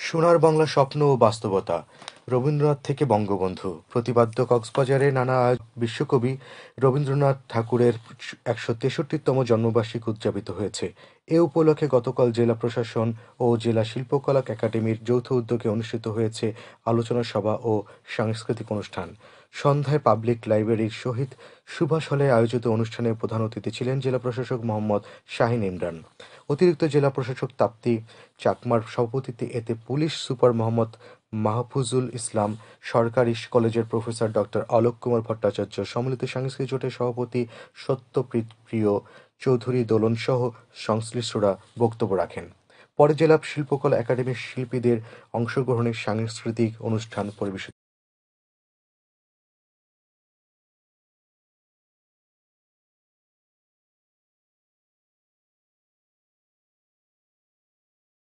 সোনার বাংলা স্বপ্ন ও বাস্তবতা। রবীন্দ্রনাথ থেকে বঙ্গবন্ধু। প্রতিপাদ্য কক্সবাজারে বিশ্বকবি রবীন্দ্রনাথ ঠাকুরের ১৬৩তম জন্মবার্ষিকী উদযাপিত হয়েছে। এ উপলক্ষে গতকাল জেলা প্রশাসন ও জেলা শিল্পকলা একাডেমির যৌথ উদ্যোগে অনুষ্ঠিত হয়েছে আলোচনা সভা ও সাংস্কৃতিক অনুষ্ঠান। সন্ধ্যায় পাবলিক লাইব্রেরির শহীদ সুভাষ হলে আয়োজিত অনুষ্ঠানে প্রধান অতিথি ছিলেন জেলা প্রশাসক মোহাম্মদ শাহীন ইমরান। অতিরিক্ত জেলা প্রশাসক তাপ্তি চাকমার সভাপতিত্বে এতে পুলিশ সুপার মোহাম্মদ মাহফুজুল ইসলাম, সরকারি কলেজের প্রফেসর ডক্টর অলোক কুমার ভট্টাচার্য, সম্মিলিত সাংস্কৃতিক জোটের সভাপতি সত্যপ্রিয় চৌধুরী দোলন সহ সংশ্লিষ্টরা বক্তব্য রাখেন। পরে জেলা শিল্পকলা একাডেমির শিল্পীদের অংশগ্রহণে সাংস্কৃতিক অনুষ্ঠান পরিবেশিত